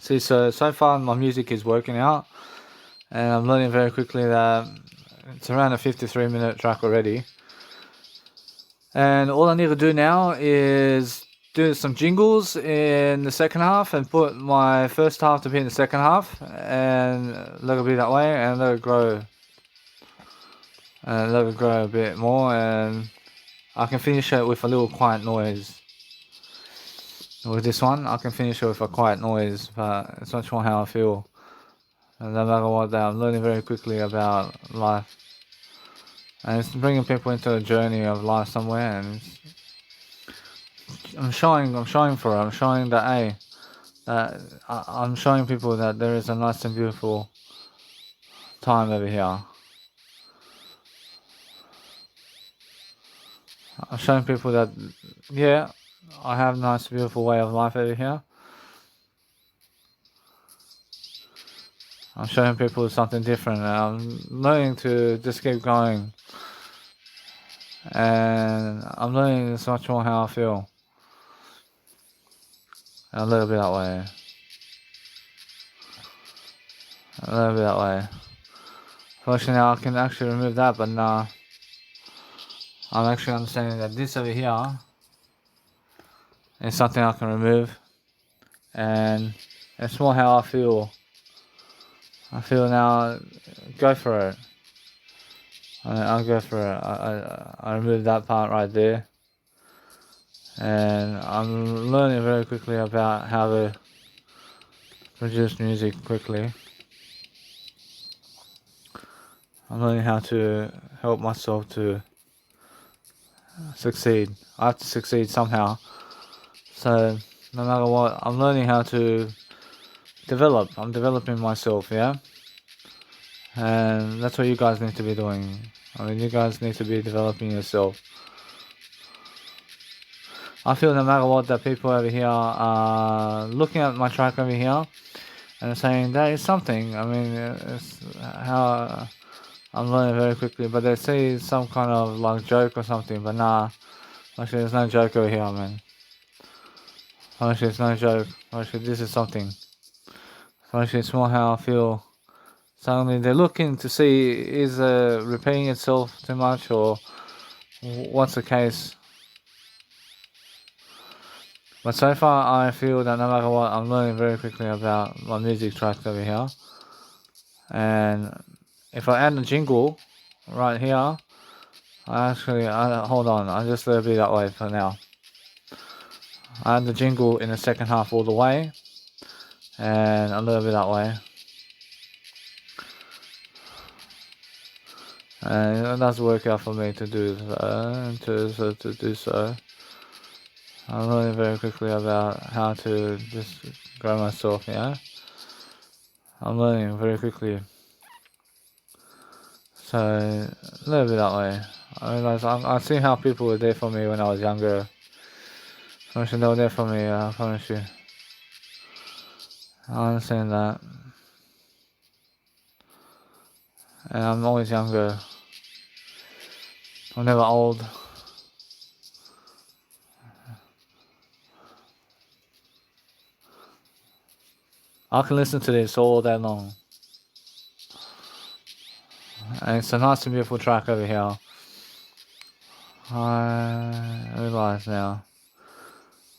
See, so far my music is working out, and I'm learning very quickly that it's around a 53-minute track already. And all I need to do now is do some jingles in the second half and put my first half to be in the second half, and let it be that way, and let it grow. And let it grow a bit more, and I can finish it with a little quiet noise. With this one, I can finish it with a quiet noise, but it's not sure how I feel. And no matter what, I'm learning very quickly about life. And it's bringing people into a journey of life somewhere, and I'm showing for it. I'm showing that, hey, I'm showing people that there is a nice and beautiful time over here. I'm showing people that, yeah, I have a nice, beautiful way of life over here. I'm showing people something different, and I'm learning to just keep going. And I'm learning so much more how I feel. And a little bit that way. A little bit that way. Fortunately now I can actually remove that, but nah. I'm actually understanding that this over here is something I can remove. And it's more how I feel. I feel now, go for it. I'll go for it. I remove that part right there. And I'm learning very quickly about how to produce music quickly. I'm learning how to help myself to succeed. I have to succeed somehow. So no matter what, I'm learning how to develop. I'm developing myself, yeah? And that's what you guys need to be doing. I mean, you guys need to be developing yourself. I feel no matter what that people over here are looking at my track over here and saying that is something. I mean, it's how I'm learning very quickly, but they say some kind of like joke or something, but nah, actually there's no joke over here, man. Actually it's no joke. Actually this is something. Actually it's more how I feel. Suddenly they're looking to see is repeating itself too much or what's the case. But so far I feel that no matter what, I'm learning very quickly about my music tracks over here. And if I add a jingle right here, hold on, I'll just let it be that way for now. I add the jingle in the second half all the way, and a little bit that way. And it does work out for me to do to do so. I'm learning very quickly about how to just grow myself, yeah? I'm learning very quickly. So, a little bit that way. I realize I see how people were there for me when I was younger. They were there for me, I promise you. I understand that. And I'm always younger. I'm never old. I can listen to this all day long. And it's a nice and beautiful track over here. I realise now.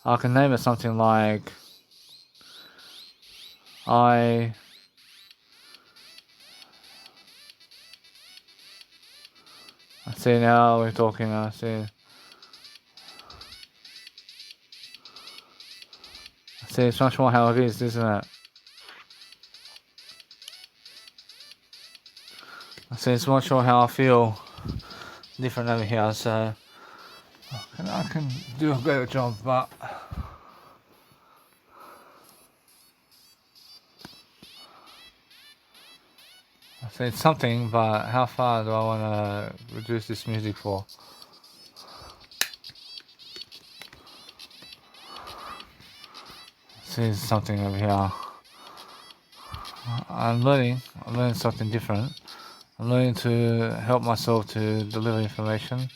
I can name it something like I see now we're talking, I see it's much more how it is, isn't it? I see it's much more how I feel different over here, so I can do a better job, but I see it's something, but how far do I want to reduce this music for? See something over here. I'm learning something different. I'm learning to help myself to deliver information.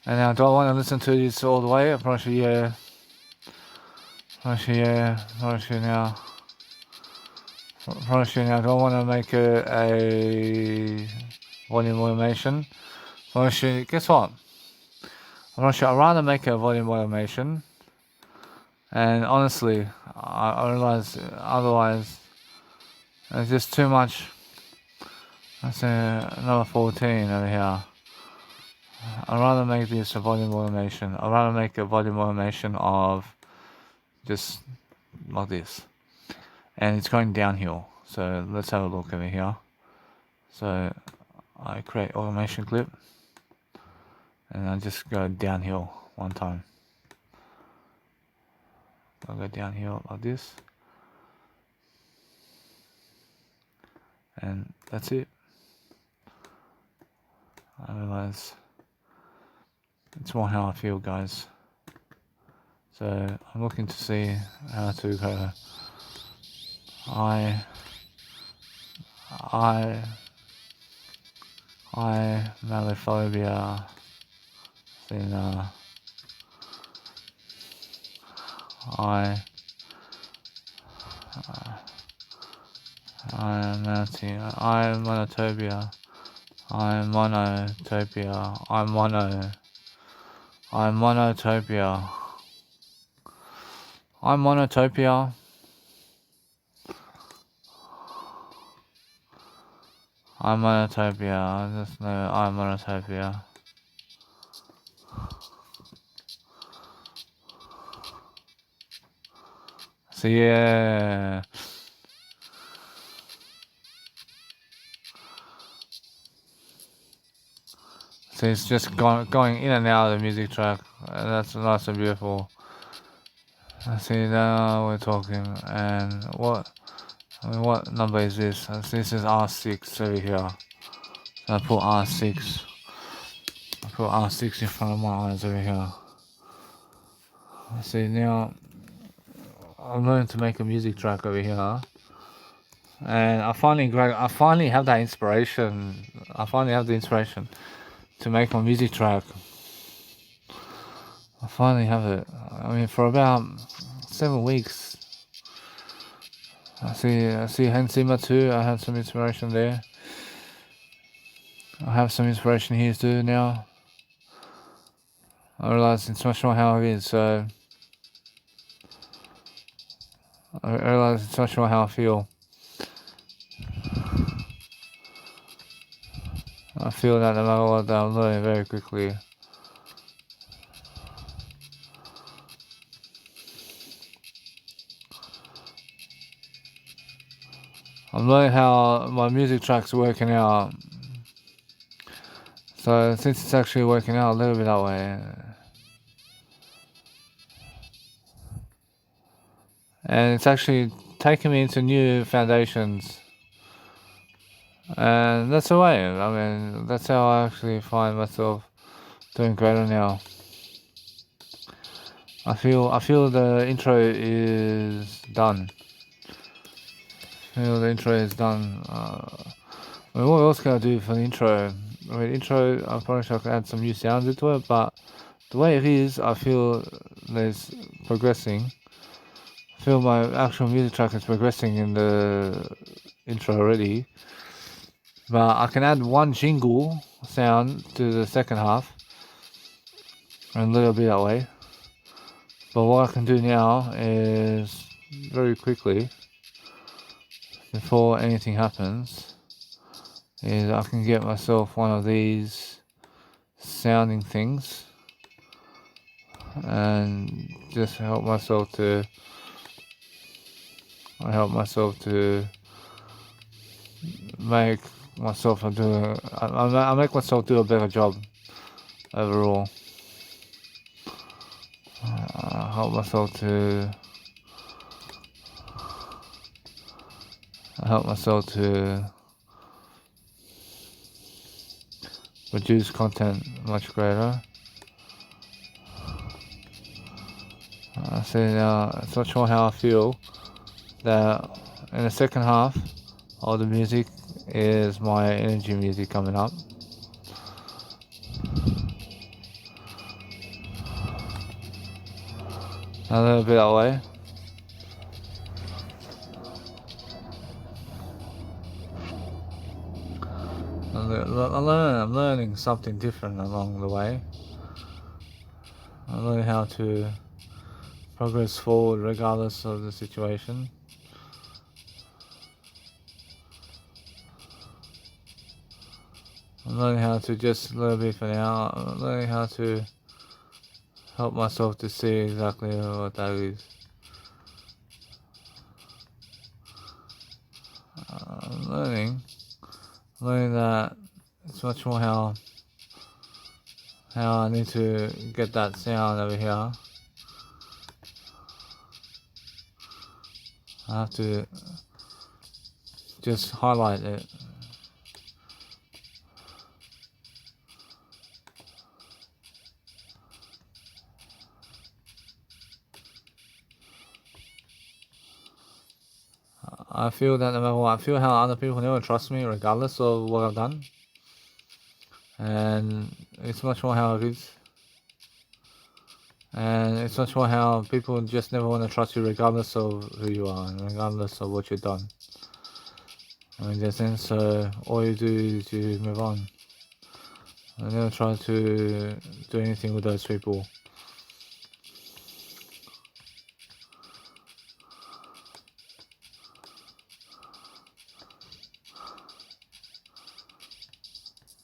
And now, do I want to listen to this all the way? I promise you, yeah. Promise you now. promise you now, I don't want to make it a volume automation. Promise you, guess what? I'd rather make a volume automation. And honestly, I realize otherwise it's just too much. Let's say another 14 over here. I'd rather make this a volume automation. I'd rather make a volume automation of just like this. And it's going downhill. So let's have a look over here. So I create automation clip. And I just go downhill one time. I'll go downhill like this. And that's it. I realize it's more how I feel, guys. So I'm looking to see how to go Malophobia, then monotopia, I just know I'm monotopia. So yeah. So it's just going in and out of the music track. That's nice and beautiful. I see, now we're talking. And what number is this? This is R6 over here. So I put R6. I put R6 in front of my eyes over here. See, now I'm going to make a music track over here. And I finally have that inspiration. I finally have the inspiration to make my music track. I finally have it. I mean, for about 7 weeks. I see Hans Zimmer too. I have some inspiration there. I have some inspiration here too now. I realize it's not sure how it is, so I realize it's not sure how I feel. I feel that no matter what, I'm learning very quickly. I'm learning how my music track's working out. So since it's actually working out a little bit that way, and it's actually taking me into new foundations, and that's the way. I mean, that's how I actually find myself doing greater now. I feel the intro is done. I feel the intro is done. I mean, what else can I do for the intro? I mean, intro, I probably should add some new sounds into it, but the way it is, I feel there's progressing. I feel my actual music track is progressing in the intro already. But I can add one jingle sound to the second half, and a little bit that way. But what I can do now is very quickly, before anything happens, is I can get myself one of these sounding things and just help myself to make myself do I make myself do a better job overall. Help myself to produce content much greater. I say now, it's not sure how I feel that in the second half of the music is my energy music coming up. A little bit that way. I'm learning something different along the way. I'm learning how to progress forward regardless of the situation. I'm learning how to just a little bit for now. I'm learning how to help myself to see exactly what that is. I'm learning that it's much more how I need to get that sound over here. I have to just highlight it. I feel that no matter what, I feel how other people never trust me regardless of what I've done. And it's much more how it is. And it's much more how people just never want to trust you regardless of who you are and regardless of what you've done. I mean, in that sense, so all you do is you move on. I never try to do anything with those people.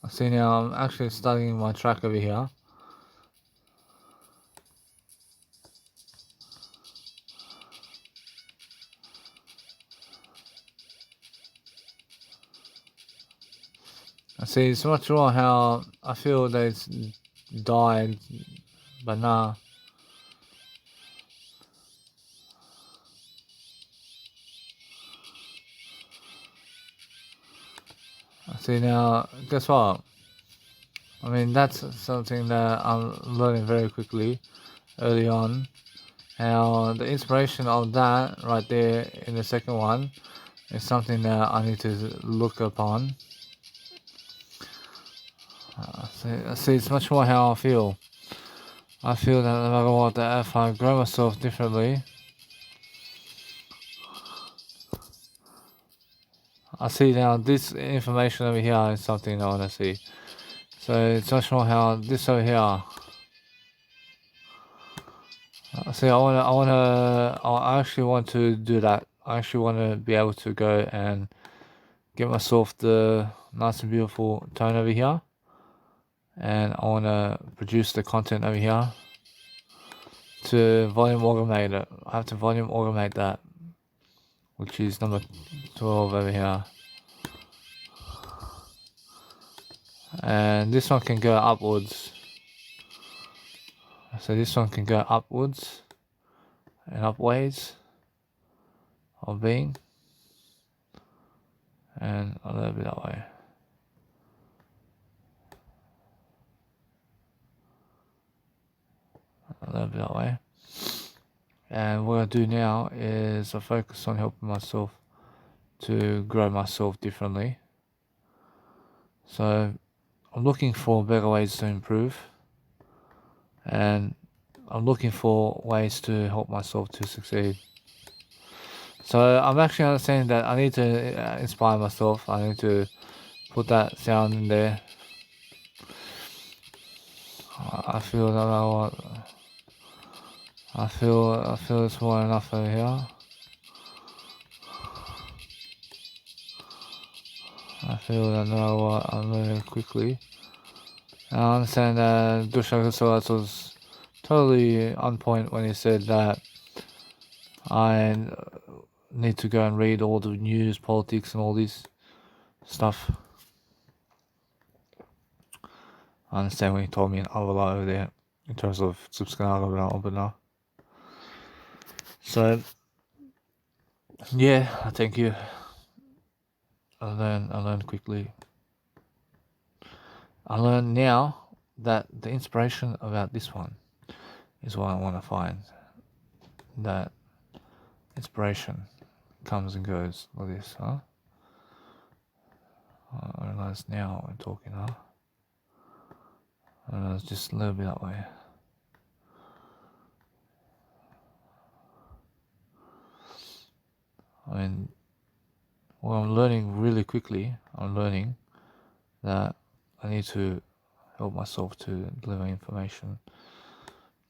I see now I'm actually starting my track over here. I see it's much more how I feel that it's died, but nah. I see now, guess what? I mean, that's something that I'm learning very quickly early on. How the inspiration of that right there in the second one is something that I need to look upon. See, it's much more how I feel. I feel that no matter what, that if I grow myself differently, I see now this information over here is something I want to see. So it's much more how this over here. See, I actually want to do that. I actually want to be able to go and get myself the nice and beautiful tone over here. And I want to produce the content over here to volume automate it. I have to volume automate that, which is number 12 over here. And this one can go upwards. So this one can go upwards and upways of being, and a little bit that way. A little bit that way. And what I do now is I focus on helping myself to grow myself differently. So I'm looking for better ways to improve, and I'm looking for ways to help myself to succeed. So I'm actually understanding that I need to inspire myself. I need to put that sound in there. I feel that I feel it's more enough over here. I feel that now I'm moving quickly. I understand that Dushaka Solas was totally on point when he said that I need to go and read all the news, politics, and all this stuff. I understand when he told me a lot over there in terms of subscribe but now. So yeah, thank you. I learned quickly. I learned now that the inspiration about this one is what I want to find. That inspiration comes and goes like this, huh? I realize now I'm talking, huh? I realize just a little bit that way. I mean, what I'm learning really quickly, I'm learning that I need to help myself to deliver information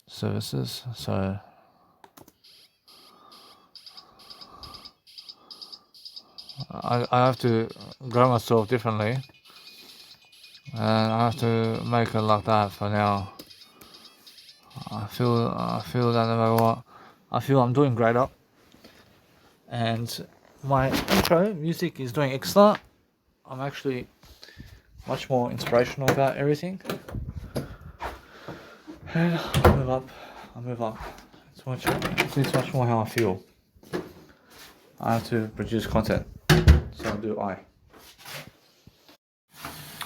services. So I have to grow myself differently, and I have to make it like that for now. I feel that no matter what, I feel I'm doing greater, and my intro music is doing excellent. I'm actually much more inspirational about everything, and I move up. It's much more how I feel. I have to produce content, so do I.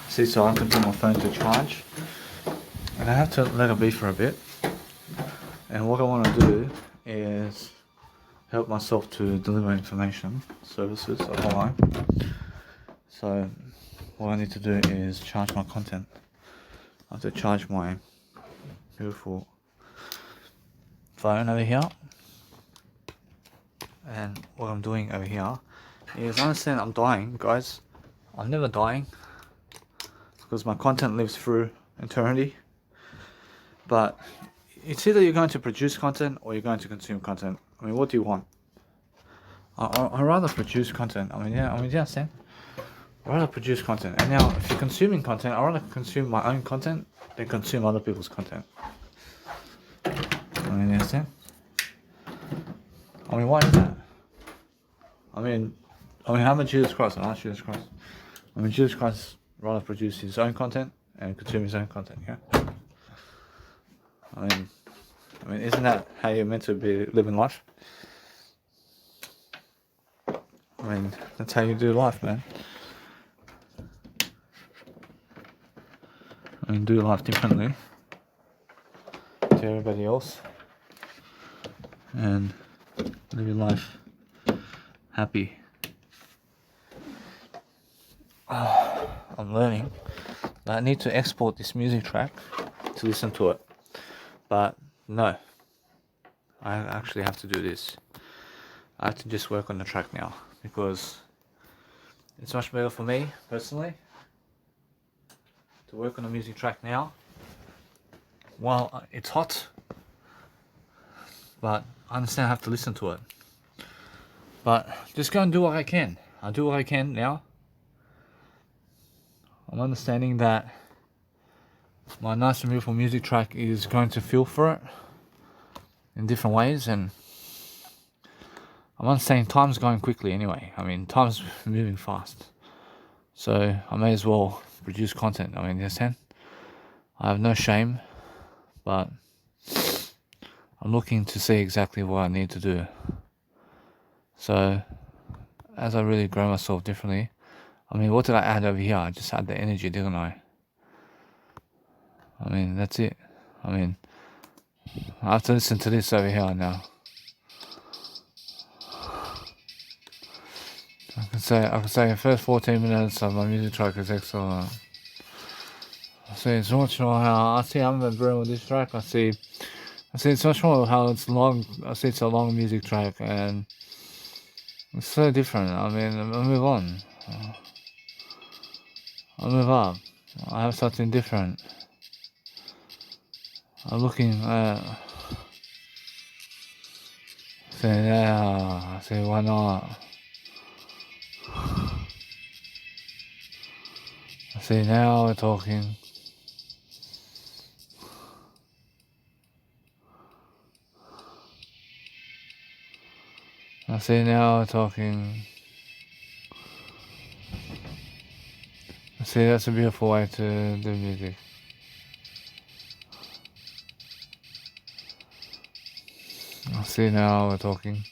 See, so I have to put my phone to charge, and I have to let it be for a bit. And what I want to do is help myself to deliver information services online. So what I need to do is charge my content. I have to charge my beautiful phone over here. And what I'm doing over here is, I understand I'm dying, guys. I'm never dying because my content lives through eternity. But it's either you're going to produce content or you're going to consume content. I mean, what do you want? I'd rather produce content. I mean, yeah, understand? I'd rather produce content. And now, if you're consuming content, I'd rather consume my own content than consume other people's content. I mean, you understand? I mean, why is that? I mean, how about Jesus Christ? I'm not Jesus Christ. I mean, Jesus Christ rather produce his own content and consume his own content, yeah? I mean, isn't that how you're meant to be living life? I mean, that's how you do life, man. I mean, do life differently to everybody else, and live your life happy. I'm learning that I need to export this music track to listen to it, but no, I actually have to do this. I have to just work on the track now, because it's much better for me personally to work on a music track now while it's hot, but I understand I have to listen to it. But just go and do what I can. I'll do what I can now. I'm understanding that my nice and beautiful music track is going to feel for it in different ways, and I'm understanding time's going quickly anyway. I mean, time's moving fast, so I may as well produce content. I mean, you understand? I have no shame, but I'm looking to see exactly what I need to do. So as I really grow myself differently, I mean, what did I add over here? I just add the energy, didn't I? I mean, that's it. I mean, I have to listen to this over here now. I can say the first 14 minutes of my music track is excellent. I see it's much more how I see I'm very with this track. I see it's much more how it's long. I see it's a long music track, and it's so different. I mean, I move on. I move up. I have something different. I'm looking at. Say yeah. I say why not? I say now we're talking. I say now we're talking. I say that's a beautiful way to do music. I see now we're talking.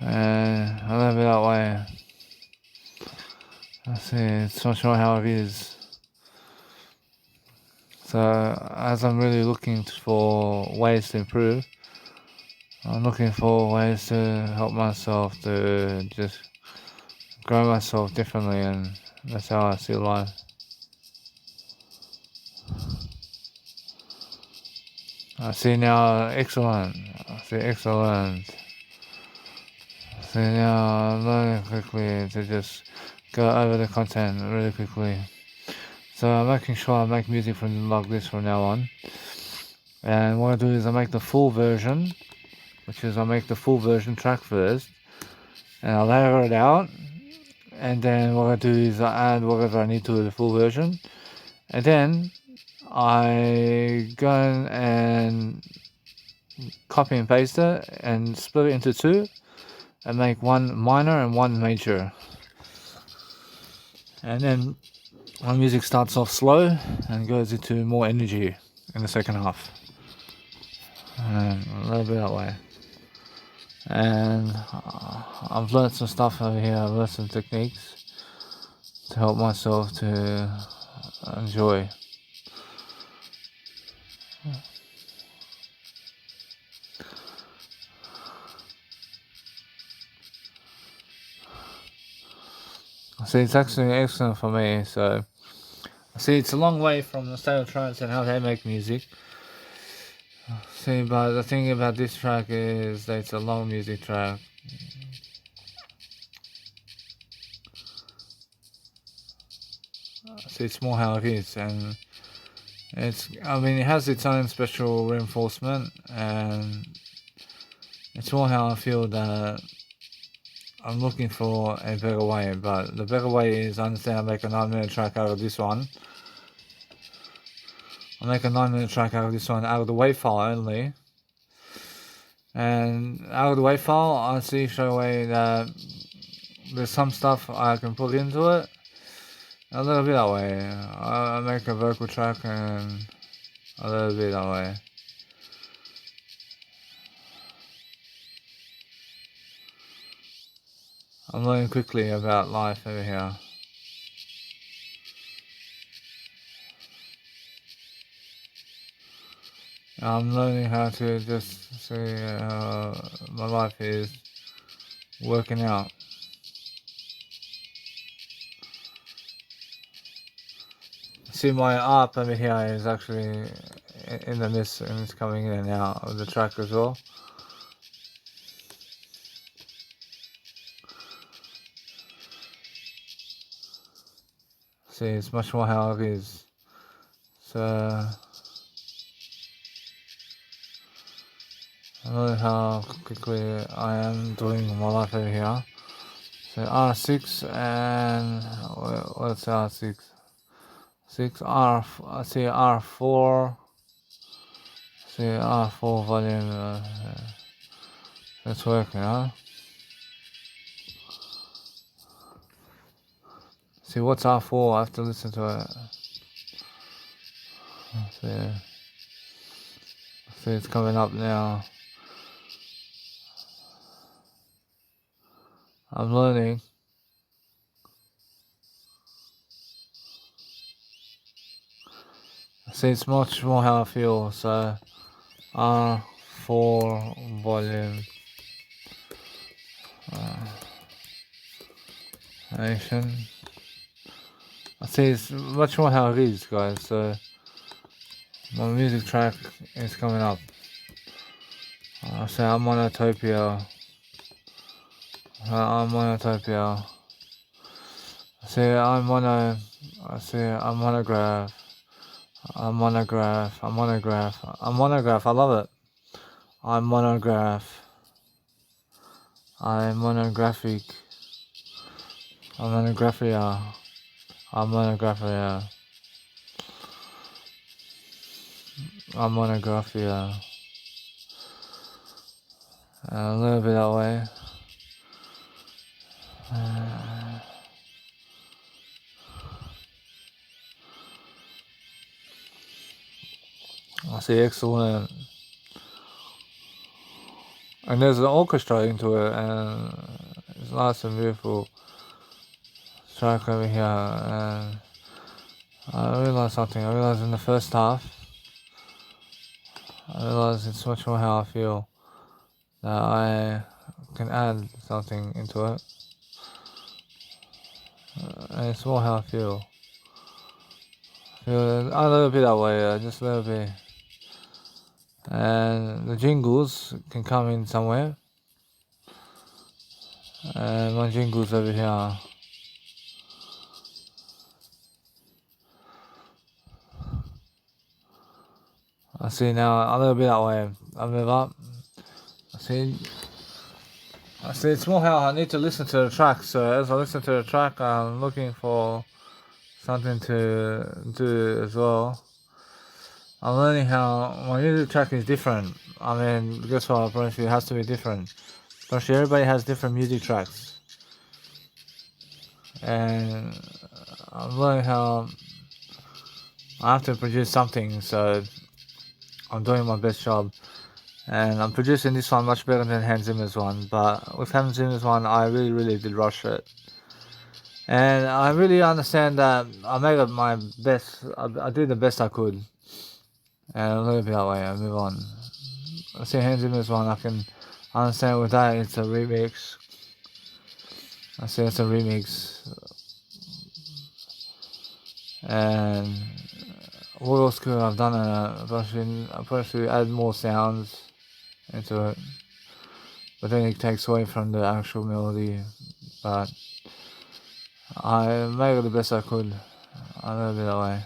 And I love it that way. I see it's not sure how it is. So as I'm really looking for ways to improve, I'm looking for ways to help myself to just grow myself differently, and that's how I see life. I see now excellent. I see excellent. I see now I'm learning quickly to just go over the content really quickly. So I'm making sure I make music like this from now on. And what I do is I make the full version, which is I make the full version track first, and I layer it out. And then what I do is I add whatever I need to the full version, and then I go and copy and paste it and split it into two and make one minor and one major. And then my music starts off slow and goes into more energy in the second half. And a little bit that way. And I've learned some stuff over here. I've learned some techniques to help myself to enjoy. See, it's actually excellent for me. So, see, it's a long way from the State of Trance and how they make music. See, but the thing about this track is that it's a long music track. See, it's more how it is, and I mean, it has its own special reinforcement, and it's more how I feel that I'm looking for a better way, but the better way is I understand I make a 9-minute track out of this one. I make a 9-minute track out of this one out of the WAV file only. And out of the WAV file, I see straight away that there's some stuff I can put into it. A little bit that way. I make a vocal track and a little bit that way. I'm learning quickly about life over here. I'm learning how to just see my life is working out. See, my ARP over here is actually in the mist and it's coming in and out of the track as well. See, it's much more how it is. So I don't know how quickly I am doing my life over here. So R6 and what's R6? 6R. I see R4. See R4 volume. That's working, huh? See what's R4? I have to listen to it. See, it's coming up now. I'm learning. See, it's much more how I feel. So R4 volume. Nation. I see it's much more how it is, guys. So my music track is coming up. I say I'm Monotopia. I'm Monotopia. I say I'm mono. I say I'm monograph. I'm monograph. I'm monograph. I'm monograph. I love it. I'm monograph. I'm monographic. I'm monographia. I'm monographia. I'm monographia. A little bit that way. I see excellent. And there's an orchestra into it, and it's nice and beautiful track over here. And I realised something. I realised in the first half, I realised it's much more how I feel. That I can add something into it. And it's more how I feel. A little bit that way, just a little bit. And the jingles can come in somewhere. And my jingles over here. I see now a little bit that way. I move up. I see. It's more how I need to listen to the track. So as I listen to the track, I'm looking for something to do as well. I'm learning how my music track is different. I mean, guess what? Apparently, it has to be different. Apparently, everybody has different music tracks, and I'm learning how I have to produce something. So I'm doing my best job, and I'm producing this one much better than Hans Zimmer's one. But with Hans Zimmer's one, I really did rush it. And I really understand that I made it my best. I did the best I could, and a little bit that way. I move on. I see Hans Zimmer's one. I can understand with that it's a remix. I see it's a remix, and what else could I've done? I probably add more sounds into it, but then it takes away from the actual melody. But I made it the best I could. A little bit that way.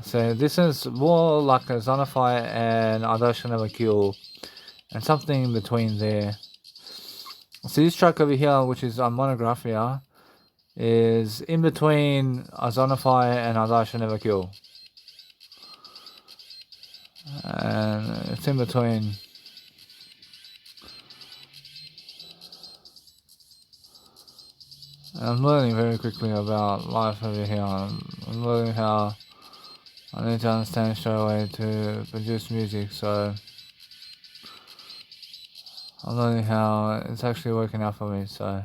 So this is more like a Zonify and I Don't Should Never Kill, and something in between there. So this track over here, which is on Monographia, is in between Ozonify and I Die Should Never Kill. And it's in between. And I'm learning very quickly about life over here. I'm learning how I need to understand straight away to produce music, so I'm learning how it's actually working out for me, so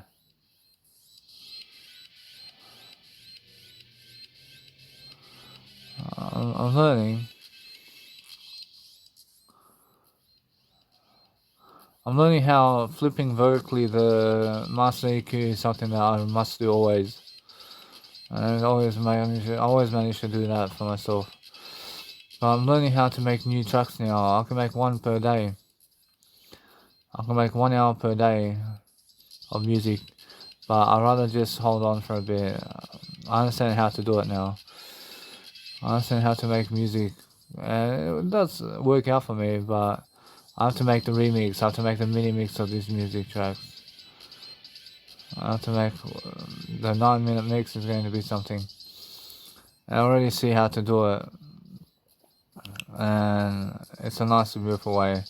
I'm learning. I'm learning how flipping vertically the master EQ is something that I must do always. And I always manage to do that for myself. But I'm learning how to make new tracks now. I can make one per day. I can make 1 hour per day of music. But I'd rather just hold on for a bit. I understand how to do it now. I understand how to make music. And it does work out for me, but I have to make the remix. I have to make the mini mix of these music tracks. I have to make the 9-minute mix is going to be something. I already see how to do it, and it's a nice, beautiful way.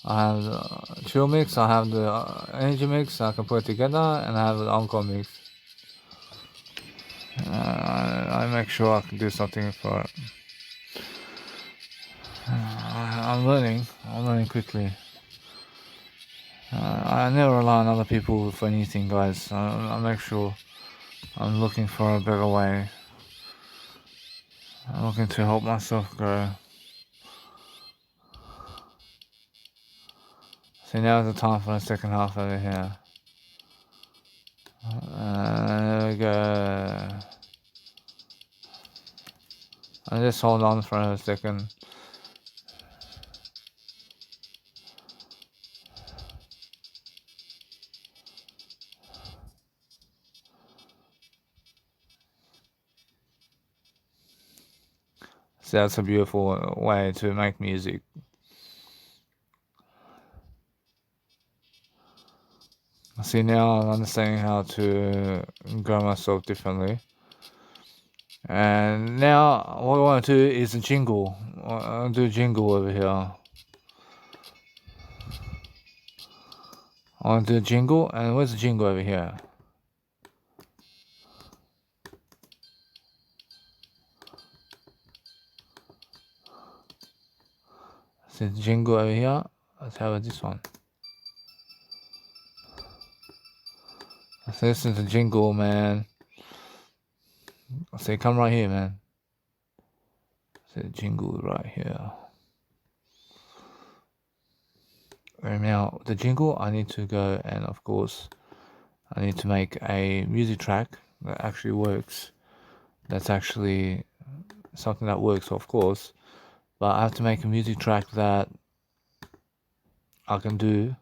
I have the chill mix, I have the energy mix, I can put it together, and I have the encore mix. I make sure I can do something for it. I'm learning quickly. I never rely on other people for anything, guys. I make sure I'm looking for a better way. I'm looking to help myself grow. So now's the time for the second half over here. There we go. I'll just hold on for a second. So that's a beautiful way to make music. See, now I'm understanding how to grow myself differently. And now what I want to do is a jingle. I'll do a jingle over here. I want to do a jingle, and where's the jingle over here? See the jingle over here. Let's have this one. So this is the jingle, man. Say, come right here, man. Say the jingle right here. And now the jingle, I need to go, and of course, I need to make a music track that actually works. That's actually something that works, of course. But I have to make a music track that I can do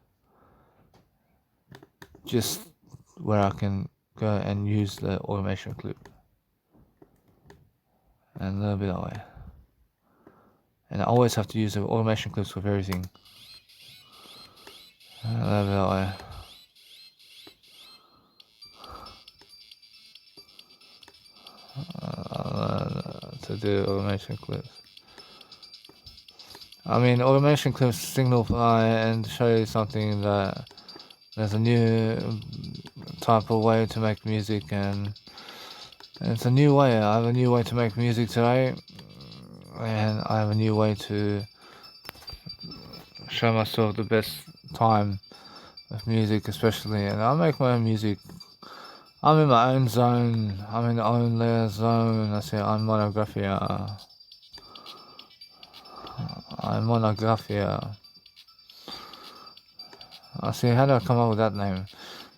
just where I can go and use the automation clip. and a little bit that way. And I always have to use the automation clips with everything. A little bit that way. To do automation clips. I mean, automation clips signify and show you something that there's a new type of way to make music, and it's a new way. I have a new way to make music today, and I have a new way to show myself the best time of music, especially. And I make my own music. I'm in my own zone. I'm in my own layer zone. I say I'm Monographia. I'm Monographia. I see, how do I come up with that name?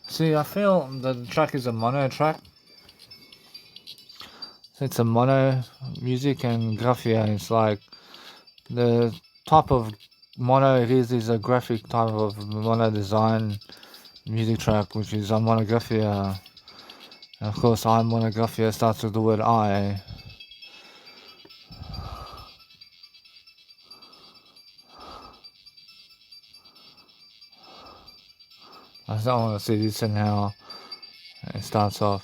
See, I feel the track is a mono track. It's a mono music, and graphia is like the type of mono it is a graphic type of mono design music track, which is a monographia. And of course, I Monographia starts with the word I. I just don't want to see this and how it starts off.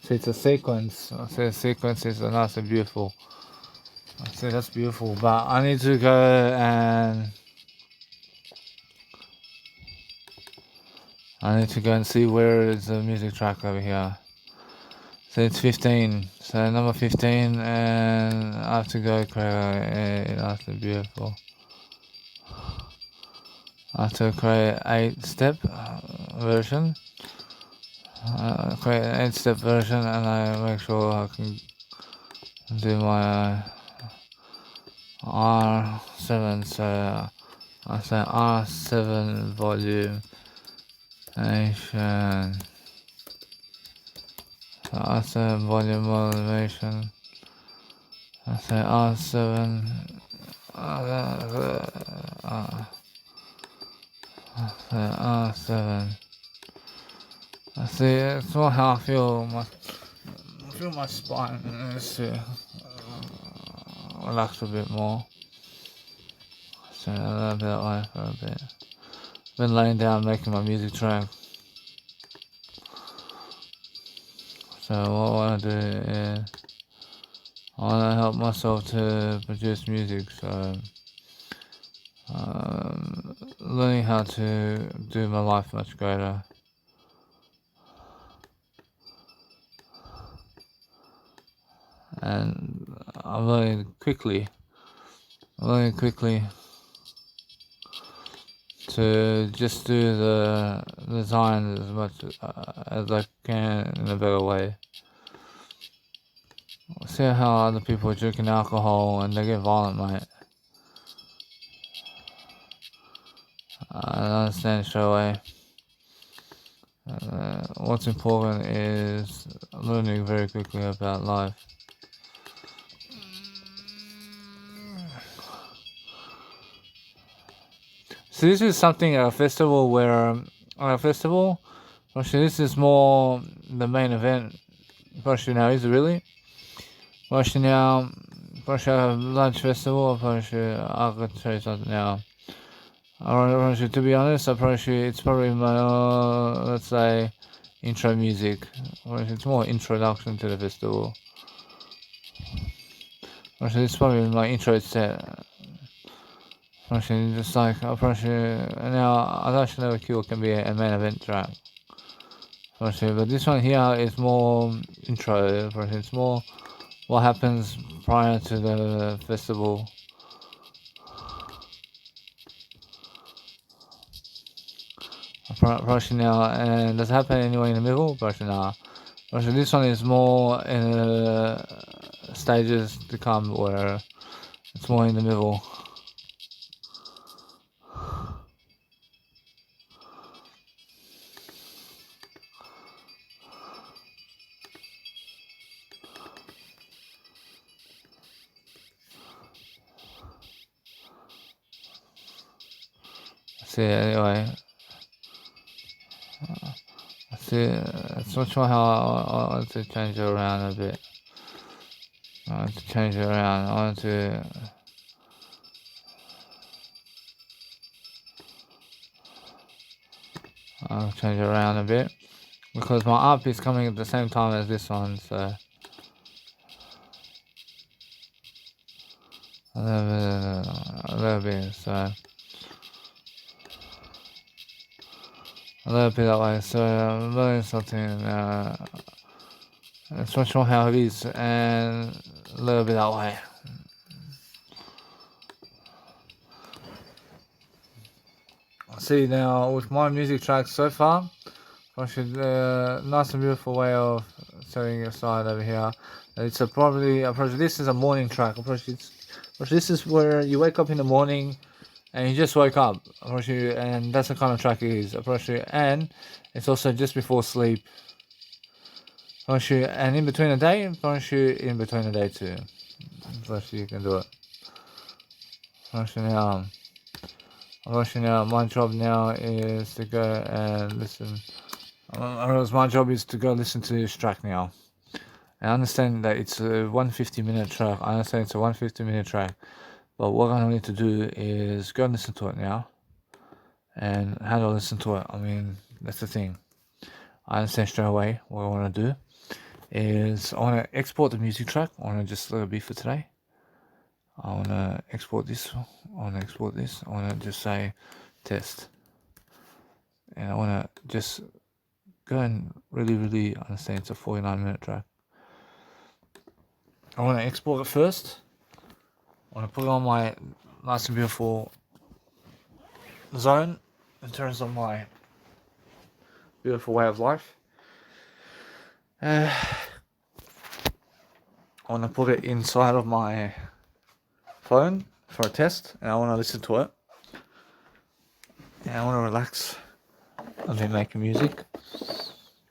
See, it's a sequence. I see the sequence is nice and beautiful. I see, that's beautiful, but I need to go and see where is the music track over here. So it's 15. So number 15, and I have to go create it. Nice and beautiful. I have to create 8-step version. Create an 8-step version, and I make sure I can do my R7. So I say R7 volume nation. So R7 volume motivation. I say R7. R7. I see, it's not how I feel my spine is to relax a bit more. So a little bit that way for a bit. Been laying down making my music track. So what I want to do is I want to help myself to produce music. So learning how to do my life much greater. And I'm learning quickly to just do the design as much as I can in a better way. See how other people are drinking alcohol and they get violent, mate. I understand straight away. What's important is learning very quickly about life. So this is something at a festival where, actually this is more the main event. Actually now, is it really? Actually now, lunch festival, I could show you something now. To be honest, it's probably my, let's say, intro music. It's more introduction to the festival. It's probably my intro set. Just like, now, I don't know if Kill can be a main event track. But this one here is more intro. It's more what happens prior to the festival. Now, and does it happen anywhere in the middle? Now, this one is more in the stages to come, where it's more in the middle. See, anyway. it's not sure how I want to change it around a bit. I want to change it around. I want to. I'll change it around a bit because my up is coming at the same time as this one, so a little bit, so a little bit that way. So I'm learning something. It's not sure how it is, and a little bit that way. See now with my music tracks so far, actually nice and beautiful way of setting it aside over here. It's probably this is a morning track. This is where you wake up in the morning and you just woke up, and that's the kind of track it is. And it's also just before sleep. And in between the day, in between the day too. You can do it. Now, my job now is to go and listen. My job is to go listen to this track now. I understand that it's a 150-minute track. I understand it's a 150-minute track. But what I need to do is go and listen to it now. And how do I listen to it? I mean, that's the thing. I understand straight away what I want to do is I want to export the music track. I want to just let it be for today. I want to export this. I want to just say test. And I want to just go and really understand it's a 49-minute track. I want to export it first. I want to put it on my nice and beautiful zone in terms of my beautiful way of life. I want to put it inside of my phone for a test, and I want to listen to it. And I want to relax. I've been making music.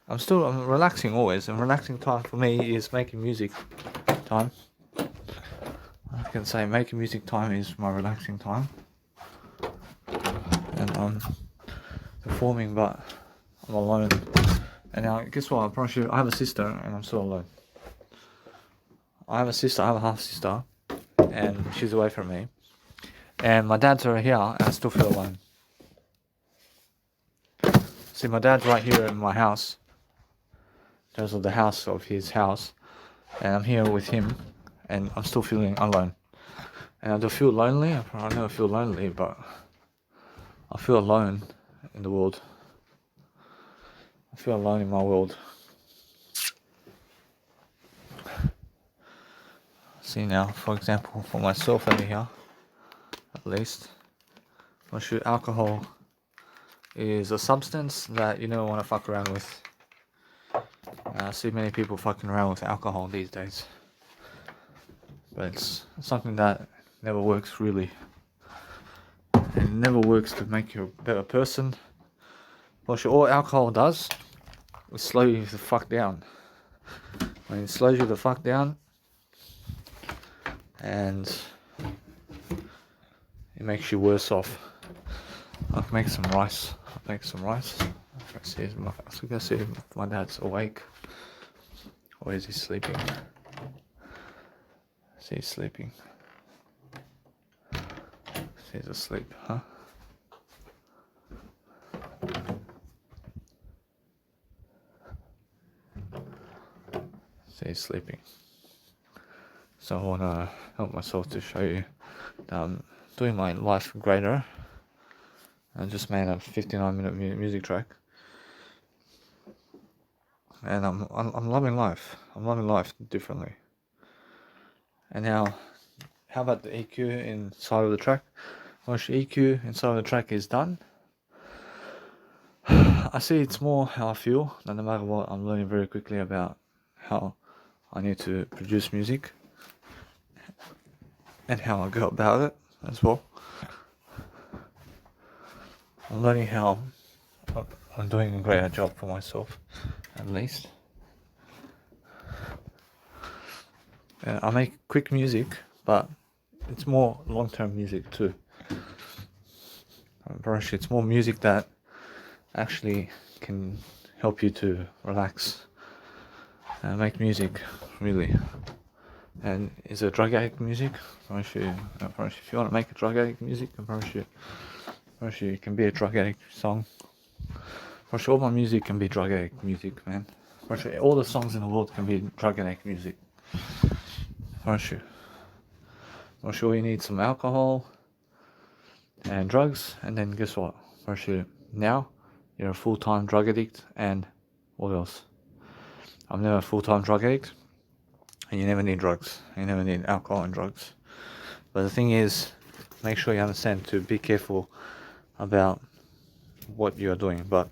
I'm relaxing always, and relaxing time for me is making music time. I can say making music time is my relaxing time. And I'm performing, but I'm alone. And now, guess what? I promise you, I have a sister, and I'm still alone. I have a half sister, and she's away from me. And my dad's right here, and I still feel alone. See, my dad's right here in my house. In terms of the house of his house. And I'm here with him, and I'm still feeling alone. And I do feel lonely. I never feel lonely, but I feel alone in the world. I feel alone in my world. See now, for example, for myself over here, at least, alcohol is a substance that you don't want to fuck around with. I see many people fucking around with alcohol these days. But it's something that never works really. It never works to make you a better person. All alcohol does is slow you the fuck down. When it slows you the fuck down, and it makes you worse off. I'll make some rice. Let's see if my dad's awake. Or is he sleeping? See, he's sleeping. See, he's asleep, huh? See, he's sleeping. So I want to help myself to show you that I'm doing my life greater. I just made a 59-minute music track. And I'm loving life. I'm loving life differently. And now, how about the EQ inside of the track? Once the EQ inside of the track is done, I see it's more how I feel. No matter what, I'm learning very quickly about how I need to produce music and how I go about it as well. I'm learning how I'm doing a greater job for myself, at least. I make quick music, but it's more long-term music too. It's more music that actually can help you to relax and make music, really. And is it drug addict music? I promise you, if you want to make a drug addict music, I promise you it can be a drug addict song. I promise you all my music can be drug addict music, man. I promise you all the songs in the world can be drug addict music. I promise you. I promise you all you need some alcohol and drugs, and then guess what? I promise you now you're a full-time drug addict, and what else? I'm never a full-time drug addict, and you never need drugs. You never need alcohol and drugs. But the thing is, make sure you understand to be careful about what you're doing. But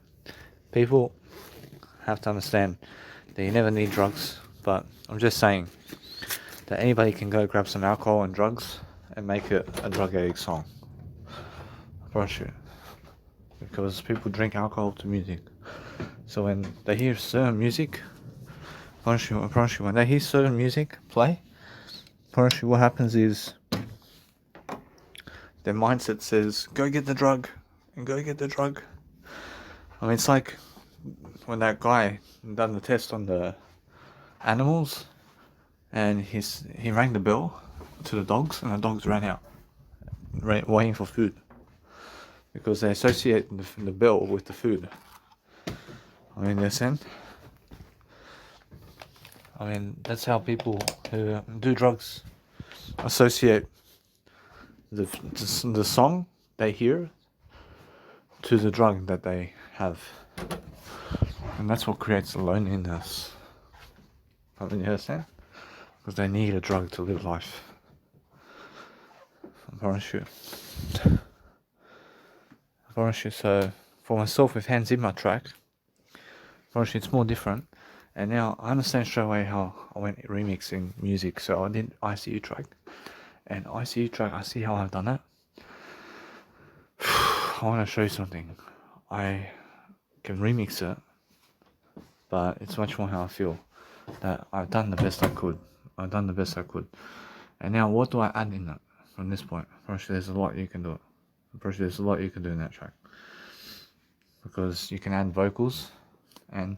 people have to understand that you never need drugs. But I'm just saying that anybody can go grab some alcohol and drugs and make it a drug addict song. I promise you. Because people drink alcohol to music. So when they hear certain music, I promise you, when they hear certain music play, I promise you what happens is their mindset says, go get the drug, and go get the drug. I mean, it's like when that guy done the test on the animals, and he rang the bell to the dogs, and the dogs ran out, waiting for food, because they associate the bell with the food. I mean, that's how people who do drugs associate the song they hear to the drug that they have, and that's what creates loneliness. I mean, you understand? Because they need a drug to live life. I promise you. So for myself with Hans Zimmer track, I promise you it's more different. And now I understand straight away how I went remixing music. So I did ICU track, and ICU track, I see how I've done that. I want to show you something. I can remix it, but it's much more how I feel. That I've done the best I could. And now what do I add in that from this point? First, there's a lot you can do. There's a lot you can do in that track. Because you can add vocals, and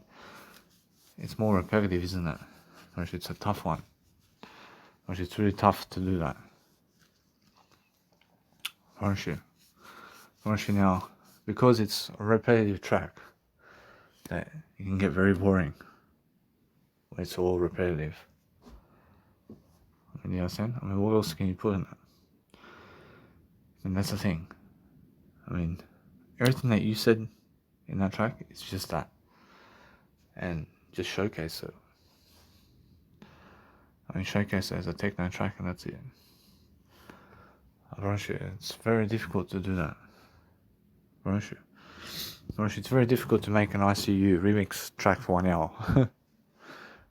it's more repetitive, isn't it? First, it's a tough one. First, it's really tough to do that. First, now, because it's a repetitive track, that it can get very boring. It's all repetitive. I mean, you understand? I mean, what else can you put in it? And that's the thing. I mean, everything that you said in that track is just that. And just showcase it. I mean, showcase it as a techno track, and that's it. I promise you, it's very difficult to do that. I promise you. It's very difficult to make an ICU remix track for 1 hour. I'm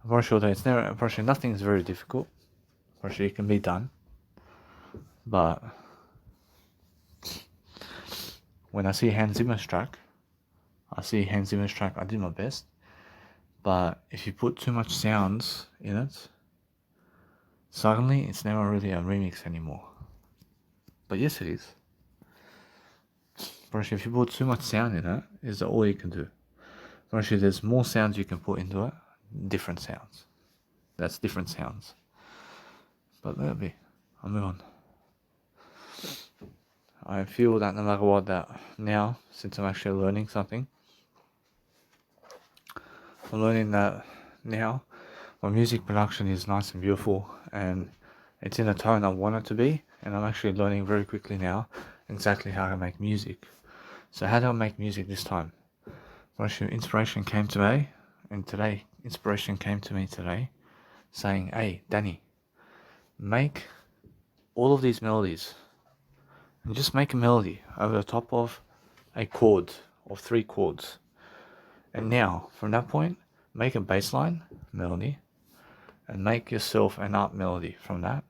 pretty sure that it's never. I'm pretty sure nothing is very difficult. I'm pretty sure it can be done. But when I see Hans Zimmer's track, I did my best. But if you put too much sounds in it, suddenly it's never really a remix anymore. But yes, it is. But if you put too much sound in it, is all you can do. But there's more sounds you can put into it. Different sounds. That's different sounds. But let it be. I'll move on. I feel that no matter what, that now, since I'm actually learning something, I'm learning that now my music production is nice and beautiful, and it's in a tone I want it to be, and I'm actually learning very quickly now exactly how to make music. So how do I make music this time? Well, inspiration came to me today, saying, hey, Danny, make all of these melodies, and just make a melody over the top of a chord, or 3 chords. And now, from that point, make a bass line melody, and make yourself an up melody from that,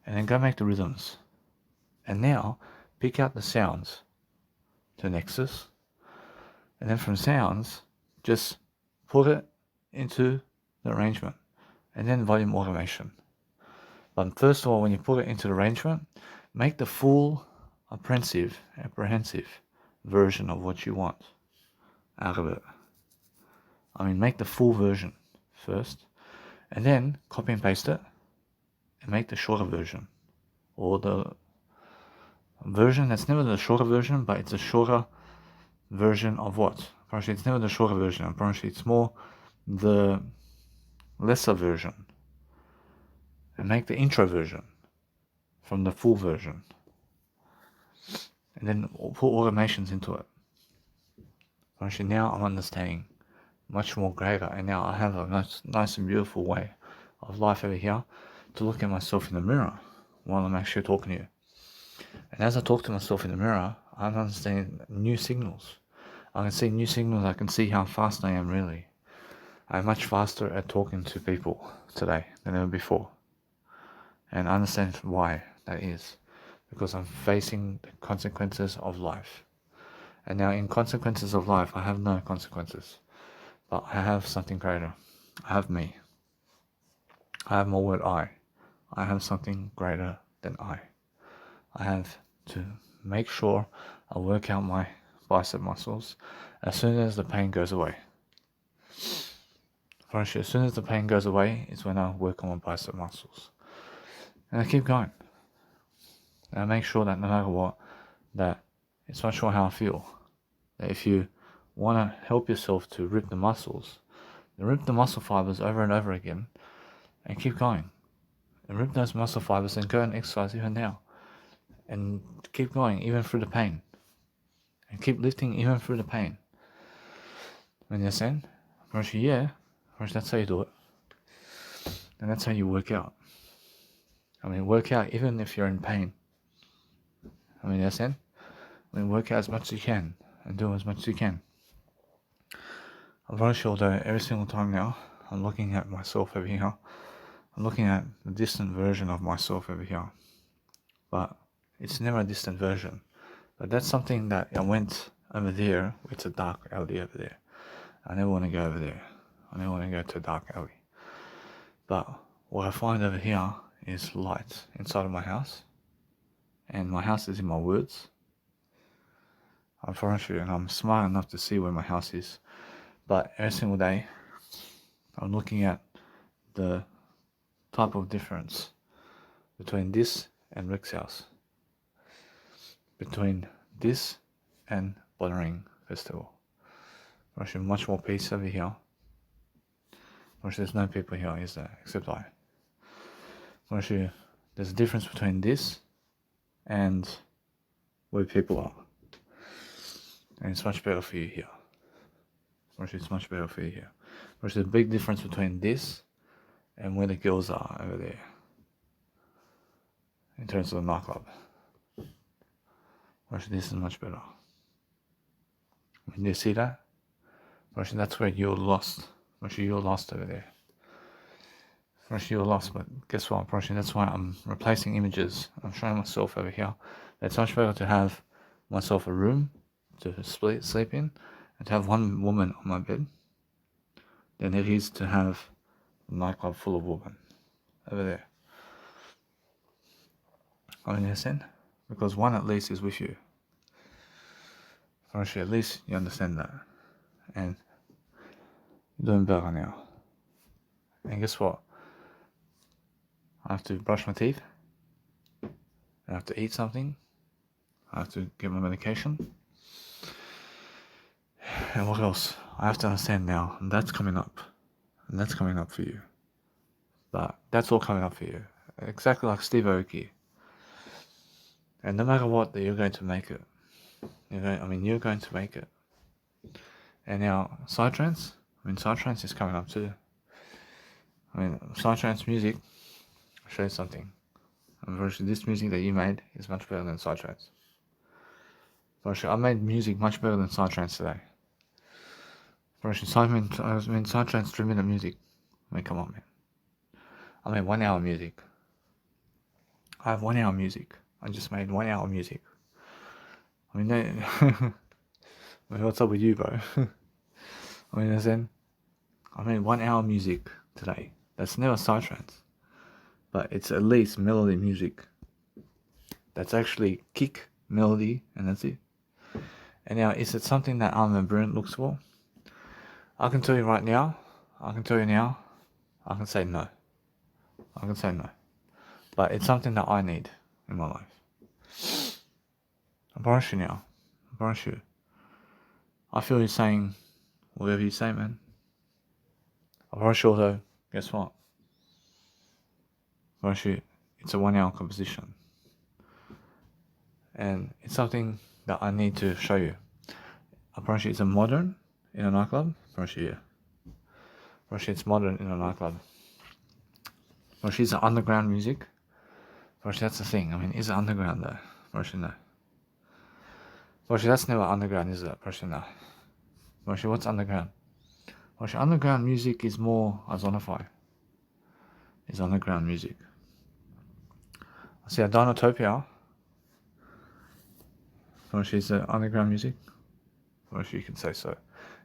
and then go make the rhythms. And now, pick out the sounds to Nexus, and then from sounds, just put it into the arrangement, and then volume automation. But first of all, when you put it into the arrangement, make the full apprehensive version of what you want out of it. make the full version first, and then copy and paste it, and make the shorter version, or the version that's never the shorter version, but it's a shorter version of what? Apparently it's never the shorter version, apparently it's more the lesser version, and make the intro version from the full version, and then put automations into it. Apparently now I'm understanding much more greater, and now I have a nice and beautiful way of life over here to look at myself in the mirror while I'm actually talking to you. And as I talk to myself in the mirror, I'm understanding new signals. I can see new signals. I can see how fast I am really. I'm much faster at talking to people today than ever before. And I understand why that is. Because I'm facing the consequences of life. And now in consequences of life, I have no consequences. But I have something greater. I have me. I have more word I. I have something greater than I. I have to make sure I work out my bicep muscles as soon as the pain goes away. As soon as the pain goes away is when I work on my bicep muscles. And I keep going. And I make sure that no matter what, that it's not sure how I feel. That if you want to help yourself to rip the muscles, then rip the muscle fibers over and over again and keep going. And rip those muscle fibers and go and exercise even now. And keep going even through the pain. And keep lifting even through the pain. When you're saying, that's how you do it. And that's how you work out. Work out even if you're in pain. Work out as much as you can and do as much as you can. I'm very sure that every single time now, I'm looking at myself over here. I'm looking at the distant version of myself over here. But it's never a distant version. But that's something that I went over there. It's a dark alley over there. I never want to go over there. I never want to go to a dark alley. But what I find over here is light inside of my house. And my house is in my woods. I'm forestry and I'm smart enough to see where my house is. But every single day, I'm looking at the type of difference between this and Rick's house. Between this and Buttering Festival. There's much more peace over here. There's no people here, is there? Except I. There's a difference between this and where people are. And it's much better for you here. It's much better for you here. There's a big difference between this and where the girls are over there. In terms of the nightclub. This is much better. When you see that? That's where you're lost. You're lost over there. You're lost, but guess what? That's why I'm replacing images. I'm showing myself over here. It's much better to have myself a room to sleep in and to have one woman on my bed than it is to have a nightclub full of women over there. Understand? Because one at least is with you. At least you understand that. And you're doing better now. And guess what? I have to brush my teeth. I have to eat something. I have to get my medication. And what else? I have to understand now. And that's coming up. And that's coming up for you. But that's all coming up for you. Exactly like Steve Aoki. And no matter what, you're going to make it. You're going to make it. And now, Psytrance. Psytrance is coming up too. Psytrance music. I'll show you something. This music that you made is much better than Psytrance. I made music much better than Psytrance today. Psytrance 3-minute music. Come on, man. I made 1 hour music. I have 1 hour music. I just made 1 hour music. What's up with you, bro? I made 1 hour music today. That's never Psytrance. But it's at least melody music. That's actually kick, melody, and that's it. And now, is it something that Armin van Buuren looks for? I can tell you right now, I can say no. I can say no. But it's something that I need in my life. I promise you now. I promise you. I feel you saying whatever you say, man. I promise you although, guess what? I promise you, it's a 1 hour composition. And it's something that I need to show you. I promise you it's a modern in a nightclub. I promise you, yeah. I promise you it's modern in a nightclub. I promise you it's underground music. I promise you that's the thing. I mean, is it underground though? I promise you no. I promise you that's never underground, is it? I promise you no. I promise you what's underground? I promise you underground music is more Ozonify. Is underground music. I see a Dinotopia. I promise you it's underground music. I promise you can say so.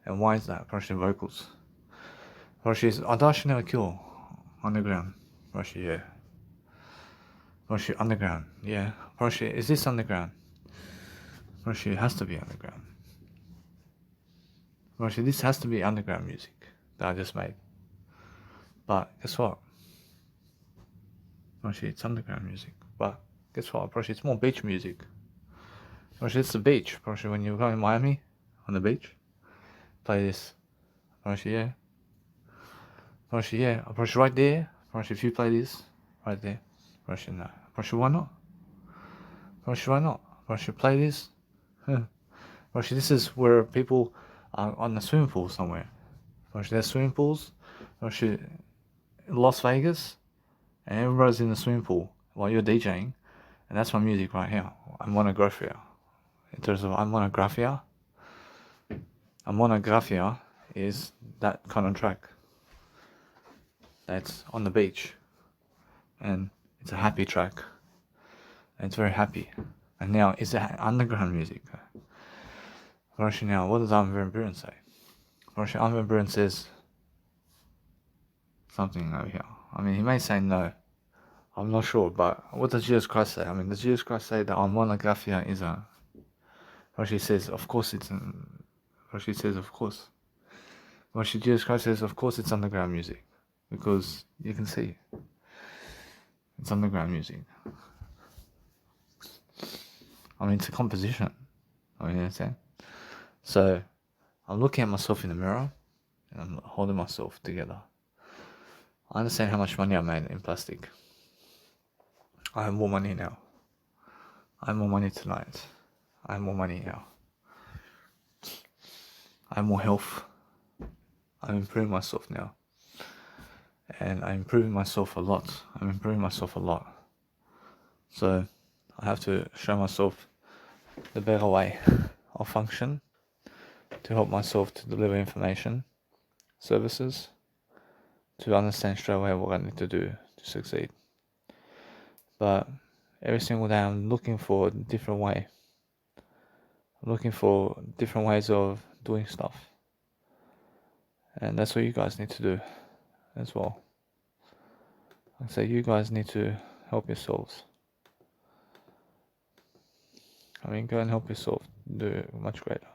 And why is that? I promise you vocals. I promise you Adashi Never Kill. Underground. I promise you, yeah. I promise you underground. Yeah. I promise you, is this underground? I promise you it has to be underground. I promise you this has to be underground music that I just made. But guess what? I promise you it's underground music. But guess what? I promise you it's more beach music. I promise you it's the beach. I promise you when you go in Miami on the beach, play this. I promise you, yeah. I promise you, yeah. I promise you right there. I promise you if you play this right there. I promise you no. I promise you why not? I promise you why not? I promise you play this. I promise you this is where people are on the swimming pool somewhere. I promise you there's swimming pools. I promise you in Las Vegas, and everybody's in the swimming pool while you're DJing, and that's my music right here. I'm Monographia. In terms of I'm Monographia, a Monographia is that kind of track that's on the beach, and it's a happy track, and it's very happy. And now it's underground music. Actually, now what does Armin van Buuren say? Actually, Armin van Buuren says something over here. I mean, he may say no. I'm not sure, but what does Jesus Christ say? I mean, does Jesus Christ say that Monographia is a... Actually says, of course it's... Actually says, of course. Actually, Jesus Christ says, of course it's underground music. Because you can see. It's underground music. I mean, it's a composition. I mean, you understand? So, I'm looking at myself in the mirror, and I'm holding myself together. I understand how much money I made in plastic. I have more money now. I have more money tonight. I have more money now. I have more health. I'm improving myself now. And I'm improving myself a lot. I'm improving myself a lot. So, I have to show myself the better way of function to help myself to deliver information, services, to understand straight away what I need to do to succeed. But every single day I'm looking for a different way. I'm looking for different ways of doing stuff. And that's what you guys need to do as well. Like I say, you guys need to help yourselves. I mean, go and help yourself do it much greater.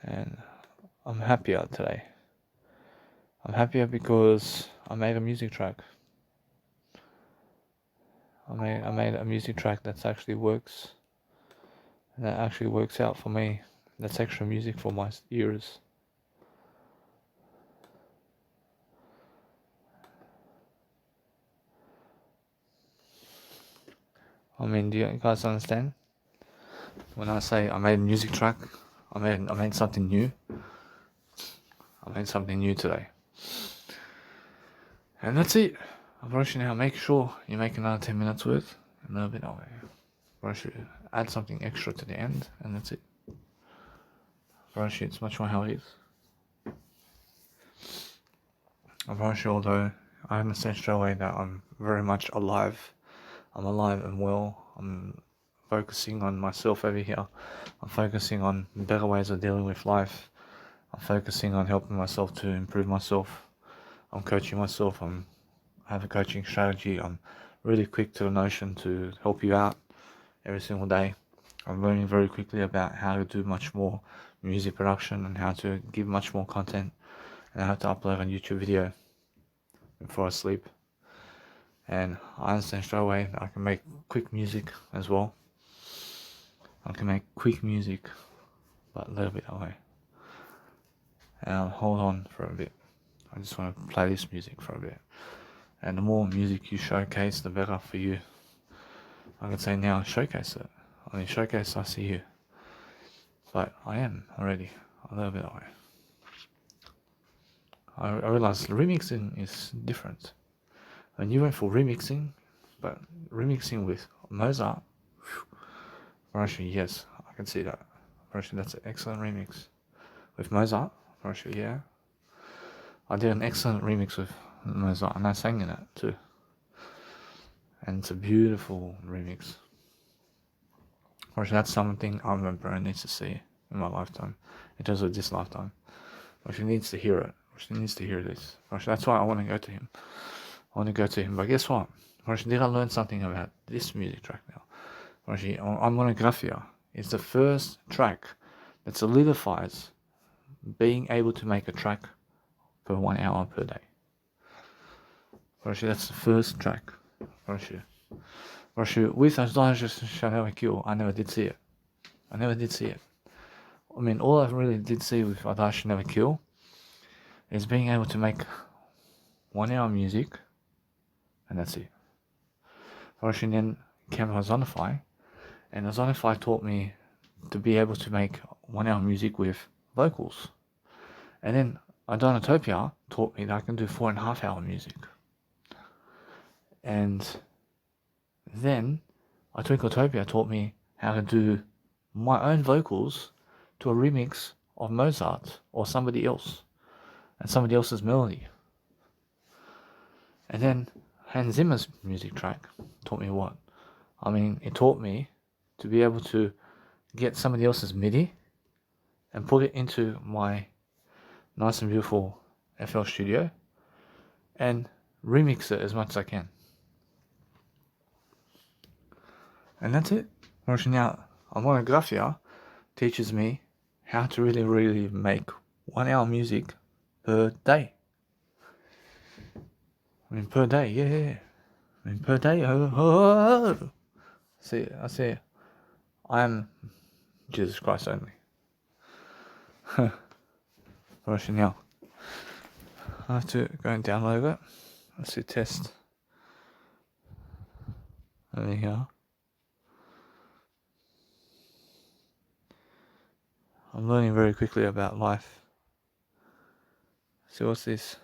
And I'm happier today. I'm happier because I made a music track. I made a music track that actually works. And that actually works out for me. That's extra music for my ears. I mean, do you guys understand? When I say I made a music track, I made something new. I made something new today. And that's it. I promise you now, make sure you make another 10 minutes worth, a little bit of it. I promise you, add something extra to the end, and that's it. I promise you, it's much more healthy. I promise you, although I understand straight away that I'm very much alive. I'm alive and well. I'm focusing on myself over here. I'm focusing on better ways of dealing with life. I'm focusing on helping myself to improve myself. I'm coaching myself. I have a coaching strategy. I'm really quick to the notion to help you out every single day. I'm learning very quickly about how to do much more music production and how to give much more content and how to upload a YouTube video before I sleep. And I understand straight away that I can make quick music as well. I can make quick music, but a little bit away. And I'll hold on for a bit. I just want to play this music for a bit. And the more music you showcase, the better for you. I can say now, showcase it. I mean, showcase, I see you. But I am already a little bit away. I realized remixing is different. And you went for remixing, but remixing with Mozart, actually, yes, I can see that. Actually, that's an excellent remix. With Mozart, actually, yeah. I did an excellent remix with Mozart, and I sang in it too. And it's a beautiful remix. Actually, that's something I remember I need to see in my lifetime, in terms of this lifetime. Actually, needs to hear it. Actually, needs to hear this. Actually, that's why I want to go to him. But guess what? Actually, did I learn something about this music track now? Actually, Monographia is the first track that solidifies being able to make a track for 1 hour per day. Actually, that's the first track. Actually, with As Long As Shall Never Kill, I never did see it. I mean, all I really did see with Adash Never Kill is being able to make 1 hour music, and that's it. Actually, then came Ozonify, and Ozonify taught me to be able to make 1 hour music with vocals. And then Adonatopia taught me that I can do 4.5 hour music. And then Twinkletopia taught me how to do my own vocals to a remix of Mozart or somebody else and somebody else's melody. And then Hans Zimmer's music track taught me what? I mean, it taught me to be able to get somebody else's MIDI and put it into my nice and beautiful FL Studio and remix it as much as I can. And that's it. Now, Monographia teaches me how to really make 1 hour music per day. I mean, per day, yeah. I mean, per day, I see. I am Jesus Christ only. Now, I have to go and download it. Let's see, test. Over here. I'm learning very quickly about life. So what's this?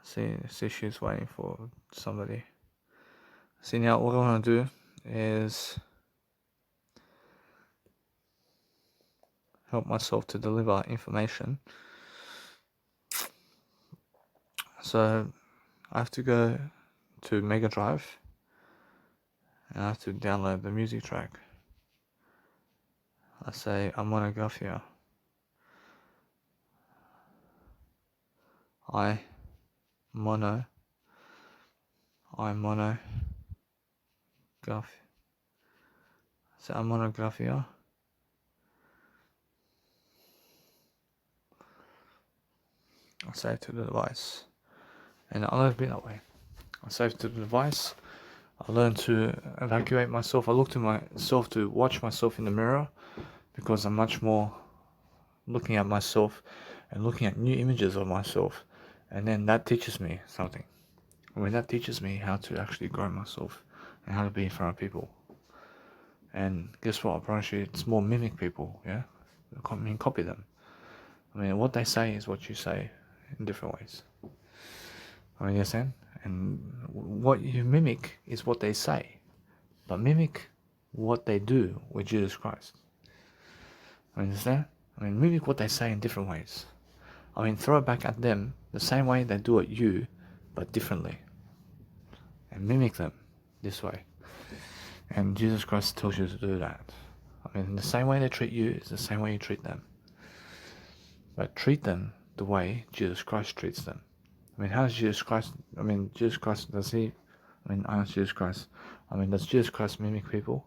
See she's waiting for somebody. See, now what I want to do is help myself to deliver information. So I have to go to Mega Drive and I have to download the music track. I say Monographia. Monographia. So Monographia. I'll save to the device. And I'll learn it that way. I'll save to the device. I learn to evacuate myself. I look to myself to watch myself in the mirror because I'm much more looking at myself and looking at new images of myself. And then that teaches me something. I mean, that teaches me how to actually grow myself and how to be in front of people. And guess what? I promise you, it's more mimic people, yeah? I mean, copy them. I mean, what they say is what you say in different ways. I mean, you understand? And what you mimic is what they say. But mimic what they do with Jesus Christ. I understand? I mean, mimic what they say in different ways. I mean, throw it back at them the same way they do at you, but differently. And mimic them this way. And Jesus Christ tells you to do that. I mean, the same way they treat you is the same way you treat them. But treat them the way Jesus Christ treats them. I mean, how does Jesus Christ, does he, I mean, I asked Jesus Christ, I mean, does Jesus Christ mimic people?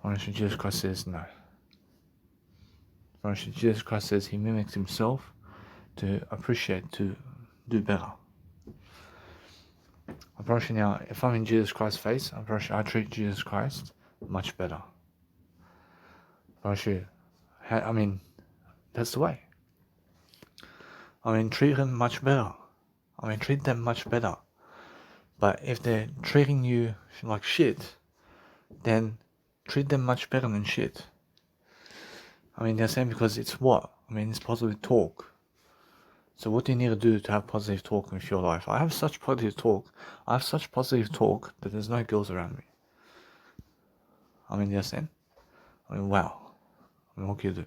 Honestly, Jesus Christ says no. Honestly, Jesus Christ says he mimics himself to appreciate, to do better. I promise you now, if I'm in Jesus Christ's face, I promise you I treat Jesus Christ much better. I promise you, I mean, that's the way. I mean, treat them much better. I mean, treat them much better. But if they're treating you like shit, then treat them much better than shit. I mean, they're saying because it's what? I mean, it's positive talk. So what do you need to do to have positive talk in your life? I have such positive talk. I have such positive talk that there's no girls around me. I mean, they're saying, I mean, wow. I mean, what can you do?